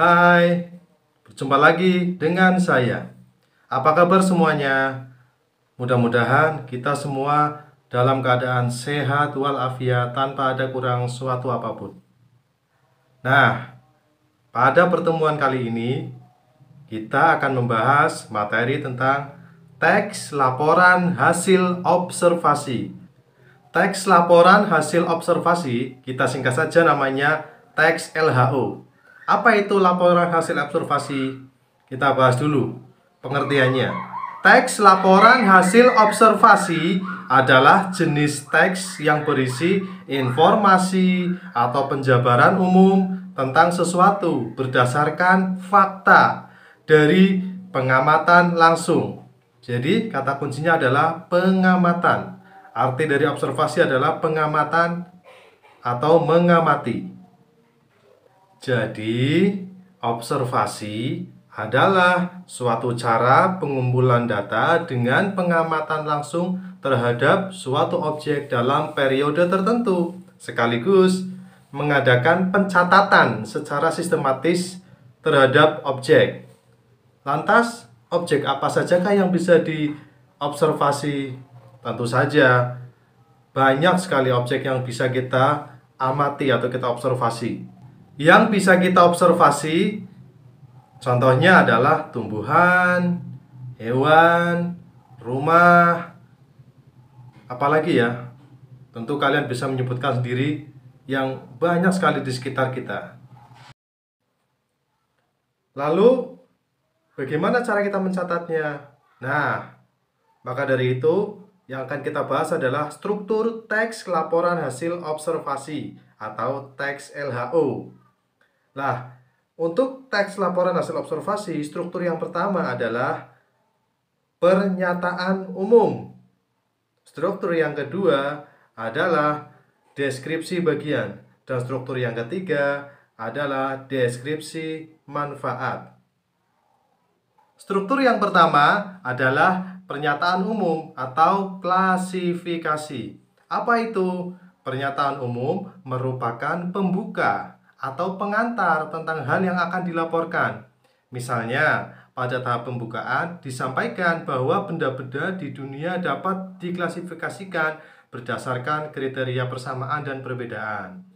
Hai, berjumpa lagi dengan saya. Apa kabar semuanya? Mudah-mudahan kita semua dalam keadaan sehat walafiat tanpa ada kurang suatu apapun. Nah, pada pertemuan kali ini kita akan membahas materi tentang teks laporan hasil observasi. Teks laporan hasil observasi kita singkat saja namanya teks LHO. Apa itu laporan hasil observasi? Kita bahas dulu pengertiannya. Teks laporan hasil observasi adalah jenis teks yang berisi informasi atau penjabaran umum tentang sesuatu berdasarkan fakta dari pengamatan langsung. Jadi kata kuncinya adalah pengamatan. Arti dari observasi adalah pengamatan atau mengamati. Jadi, observasi adalah suatu cara pengumpulan data dengan pengamatan langsung terhadap suatu objek dalam periode tertentu, sekaligus mengadakan pencatatan secara sistematis terhadap objek. Lantas, objek apa sajakah yang bisa diobservasi? Tentu saja, banyak sekali objek yang bisa kita amati atau kita observasi. Yang bisa kita observasi, contohnya adalah tumbuhan, hewan, rumah, apalagi ya. Tentu kalian bisa menyebutkan sendiri yang banyak sekali di sekitar kita. Lalu, bagaimana cara kita mencatatnya? Nah, maka dari itu, yang akan kita bahas adalah struktur teks laporan hasil observasi atau teks LHO. Nah, untuk teks laporan hasil observasi, struktur yang pertama adalah pernyataan umum. Struktur yang kedua adalah deskripsi bagian. Dan struktur yang ketiga adalah deskripsi manfaat. Struktur yang pertama adalah pernyataan umum atau klasifikasi. Apa itu? Pernyataan umum merupakan pembuka atau pengantar tentang hal yang akan dilaporkan. Misalnya, pada tahap pembukaan disampaikan bahwa benda-benda di dunia dapat diklasifikasikan berdasarkan kriteria persamaan dan perbedaan.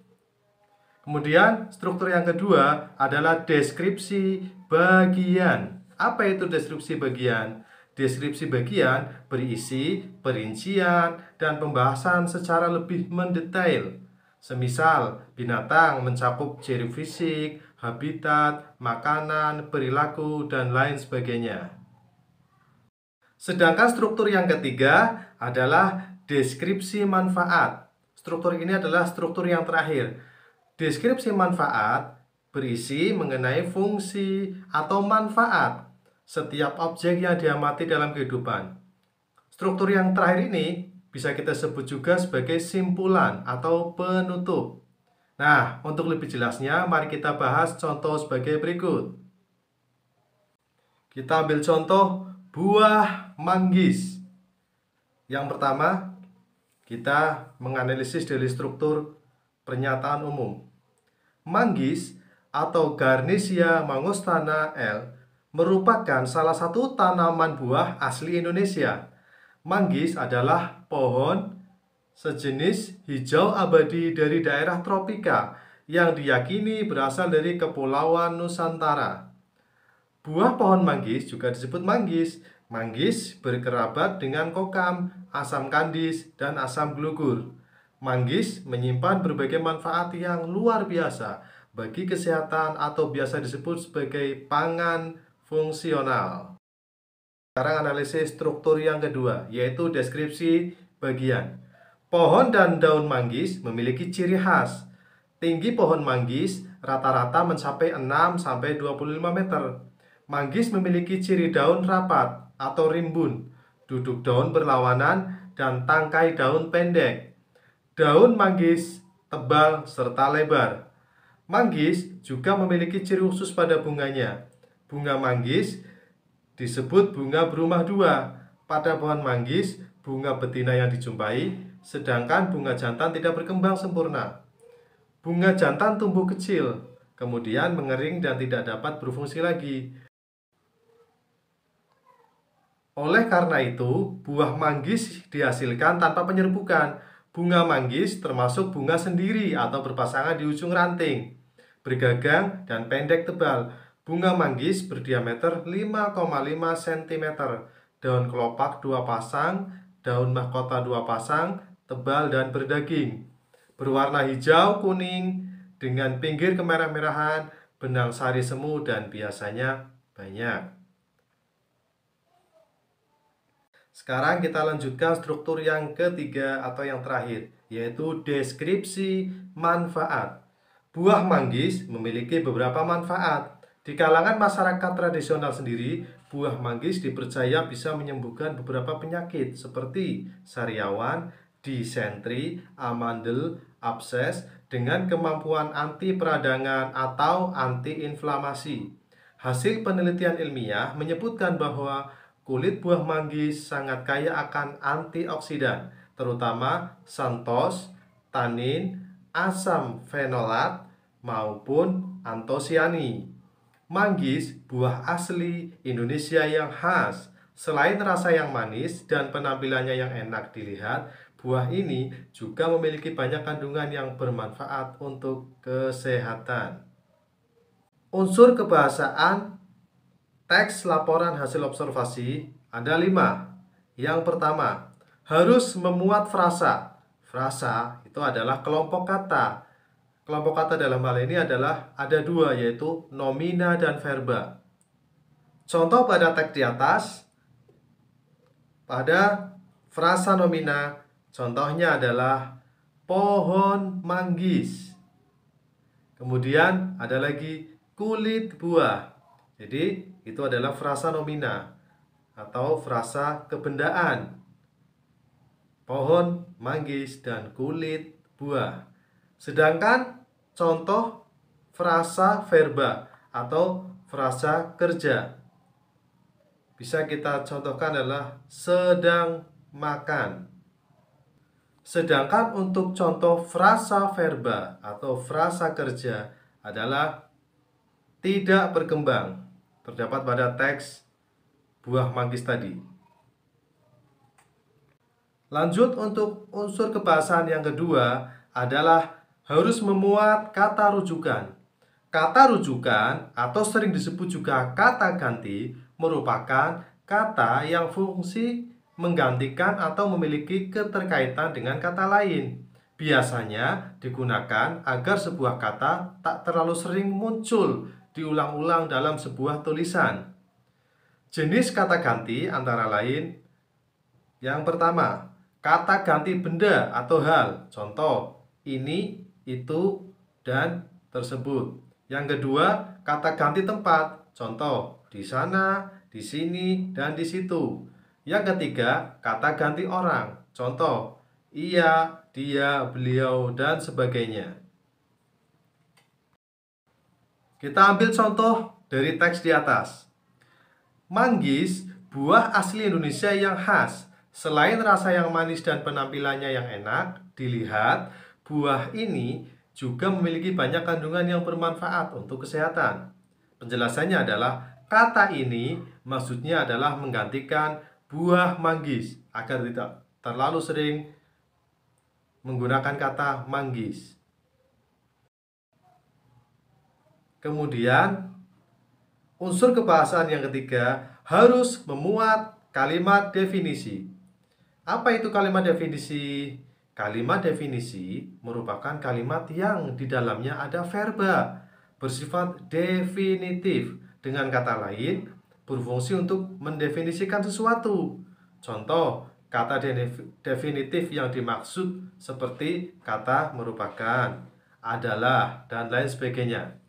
Kemudian, struktur yang kedua adalah deskripsi bagian. Apa itu deskripsi bagian? Deskripsi bagian berisi perincian dan pembahasan secara lebih mendetail. Semisal, binatang mencakup ciri fisik, habitat, makanan, perilaku, dan lain sebagainya. Sedangkan struktur yang ketiga adalah deskripsi manfaat. Struktur ini adalah struktur yang terakhir. Deskripsi manfaat berisi mengenai fungsi atau manfaat setiap objek yang diamati dalam kehidupan. Struktur yang terakhir ini bisa kita sebut juga sebagai simpulan atau penutup. Nah, untuk lebih jelasnya, mari kita bahas contoh sebagai berikut. Kita ambil contoh buah manggis. Yang pertama, kita menganalisis dari struktur pernyataan umum. Manggis atau Garnesia mangostana L merupakan salah satu tanaman buah asli Indonesia. Manggis adalah pohon sejenis hijau abadi dari daerah tropika yang diyakini berasal dari Kepulauan Nusantara. Buah pohon manggis juga disebut manggis. Manggis berkerabat dengan kokam, asam kandis, dan asam glugur. Manggis menyimpan berbagai manfaat yang luar biasa bagi kesehatan atau biasa disebut sebagai pangan fungsional. Sekarang analisis struktur yang kedua, yaitu deskripsi bagian. Pohon dan daun manggis memiliki ciri khas. Tinggi pohon manggis rata-rata mencapai 6-25 meter. Manggis memiliki ciri daun rapat atau rimbun, duduk daun berlawanan, dan tangkai daun pendek. Daun manggis tebal serta lebar. Manggis juga memiliki ciri khusus pada bunganya. Bunga manggis disebut bunga berumah dua. Pada pohon manggis, bunga betina yang dijumpai, sedangkan bunga jantan tidak berkembang sempurna. Bunga jantan tumbuh kecil, kemudian mengering dan tidak dapat berfungsi lagi. Oleh karena itu, buah manggis dihasilkan tanpa penyerbukan. Bunga manggis termasuk bunga sendiri atau berpasangan di ujung ranting, bergagang dan pendek tebal. Bunga manggis berdiameter 5,5 cm, daun kelopak 2 pasang, daun mahkota 2 pasang, tebal dan berdaging. Berwarna hijau kuning dengan pinggir kemerah-merahan, benang sari semu dan biasanya banyak. Sekarang kita lanjutkan struktur yang ketiga atau yang terakhir, yaitu deskripsi manfaat. Buah manggis memiliki beberapa manfaat. Di kalangan masyarakat tradisional sendiri, buah manggis dipercaya bisa menyembuhkan beberapa penyakit seperti sariawan, disentri, amandel, abses dengan kemampuan anti peradangan atau anti-inflamasi. Hasil penelitian ilmiah menyebutkan bahwa kulit buah manggis sangat kaya akan antioksidan, terutama xanthos, tanin, asam fenolat, maupun antosiani. Manggis buah asli Indonesia yang khas. Selain rasa yang manis dan penampilannya yang enak dilihat, buah ini juga memiliki banyak kandungan yang bermanfaat untuk kesehatan. Unsur kebahasaan teks laporan hasil observasi ada 5. Yang pertama, harus memuat frasa. Frasa itu adalah kelompok kata. Kelompok kata dalam hal ini adalah ada 2, yaitu nomina dan verba. Contoh pada teks di atas, pada frasa nomina, contohnya adalah pohon manggis. Kemudian ada lagi kulit buah. Jadi itu adalah frasa nomina atau frasa kebendaan. Pohon manggis dan kulit buah. Sedangkan contoh frasa verba atau frasa kerja bisa kita contohkan adalah sedang makan. Sedangkan untuk contoh frasa verba atau frasa kerja adalah tidak berkembang. Terdapat pada teks buah manggis tadi. Lanjut untuk unsur kebahasaan yang kedua adalah harus memuat kata rujukan. Kata rujukan atau sering disebut juga kata ganti merupakan kata yang fungsi menggantikan atau memiliki keterkaitan dengan kata lain. Biasanya digunakan agar sebuah kata tak terlalu sering muncul diulang-ulang dalam sebuah tulisan. Jenis kata ganti antara lain, yang pertama, kata ganti benda atau hal. Contoh, ini, itu, dan tersebut. Yang kedua, kata ganti tempat. Contoh, di sana, di sini, dan di situ. Yang ketiga, kata ganti orang. Contoh, ia, dia, beliau, dan sebagainya. Kita ambil contoh dari teks di atas. Manggis, buah asli Indonesia yang khas. Selain rasa yang manis dan penampilannya yang enak dilihat, buah ini juga memiliki banyak kandungan yang bermanfaat untuk kesehatan. Penjelasannya adalah kata ini maksudnya adalah menggantikan buah manggis agar tidak terlalu sering menggunakan kata manggis. Kemudian unsur kebahasaan yang ketiga harus memuat kalimat definisi. Apa itu kalimat definisi? Kalimat definisi merupakan kalimat yang di dalamnya ada verba bersifat definitif. Dengan kata lain, berfungsi untuk mendefinisikan sesuatu. Contoh, kata definitif yang dimaksud seperti kata merupakan, adalah, dan lain sebagainya.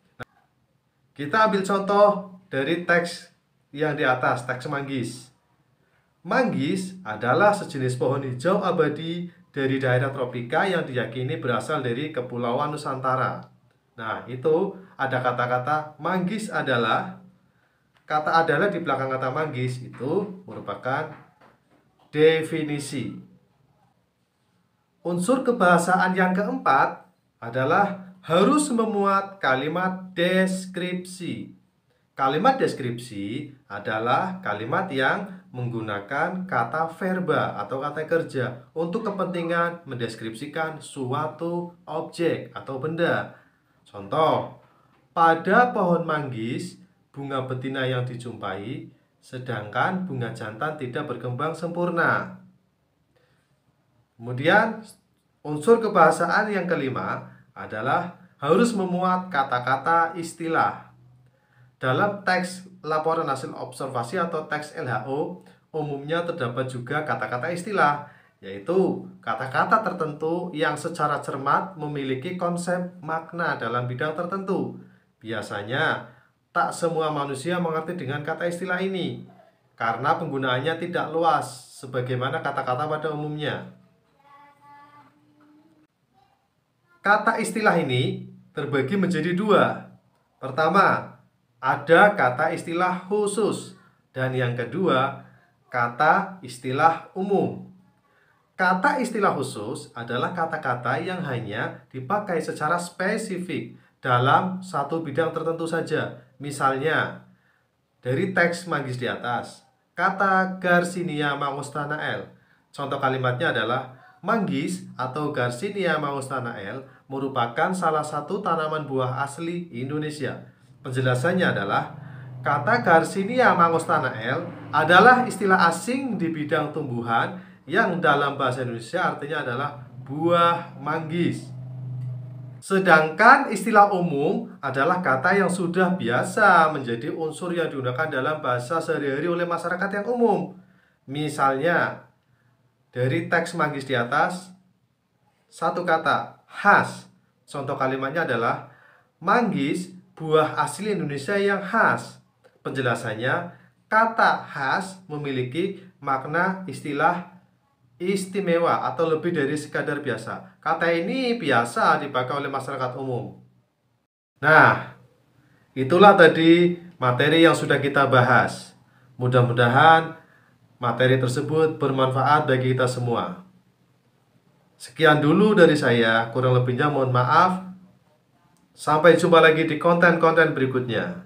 Kita ambil contoh dari teks yang di atas, teks manggis. Manggis adalah sejenis pohon hijau abadi dari daerah tropika yang diyakini berasal dari Kepulauan Nusantara. Nah, itu ada kata-kata manggis adalah. Kata adalah di belakang kata manggis itu merupakan definisi. Unsur kebahasaan yang keempat adalah harus memuat kalimat deskripsi. Kalimat deskripsi adalah kalimat yang menggunakan kata verba atau kata kerja untuk kepentingan mendeskripsikan suatu objek atau benda. Contoh, pada pohon manggis, bunga betina yang dijumpai, sedangkan bunga jantan tidak berkembang sempurna. Kemudian, unsur kebahasaan yang kelima adalah harus memuat kata-kata istilah. Dalam teks laporan hasil observasi atau teks LHO, umumnya terdapat juga kata-kata istilah, yaitu kata-kata tertentu yang secara cermat memiliki konsep makna dalam bidang tertentu. Biasanya, tak semua manusia mengerti dengan kata istilah ini, karena penggunaannya tidak luas, sebagaimana kata-kata pada umumnya. Kata istilah ini terbagi menjadi dua. Pertama, ada kata istilah khusus, dan yang kedua, kata istilah umum. Kata istilah khusus adalah kata-kata yang hanya dipakai secara spesifik dalam satu bidang tertentu saja. Misalnya, dari teks Manggis di atas, kata Garcinia mangostanael. Contoh kalimatnya adalah, manggis atau Garcinia mangostanael merupakan salah satu tanaman buah asli Indonesia. Penjelasannya adalah, kata Garcinia mangostanael adalah istilah asing di bidang tumbuhan yang dalam bahasa Indonesia artinya adalah buah manggis. Sedangkan istilah umum adalah kata yang sudah biasa menjadi unsur yang digunakan dalam bahasa sehari-hari oleh masyarakat yang umum. Misalnya, dari teks Manggis di atas, satu kata, khas. Contoh kalimatnya adalah, manggis buah asli Indonesia yang khas. Penjelasannya, kata khas memiliki makna istilah istimewa atau lebih dari sekadar biasa. Kata ini biasa dipakai oleh masyarakat umum. Nah, itulah tadi materi yang sudah kita bahas. Mudah-mudahan materi tersebut bermanfaat bagi kita semua. Sekian dulu dari saya, kurang lebihnya mohon maaf. Sampai jumpa lagi di konten-konten berikutnya.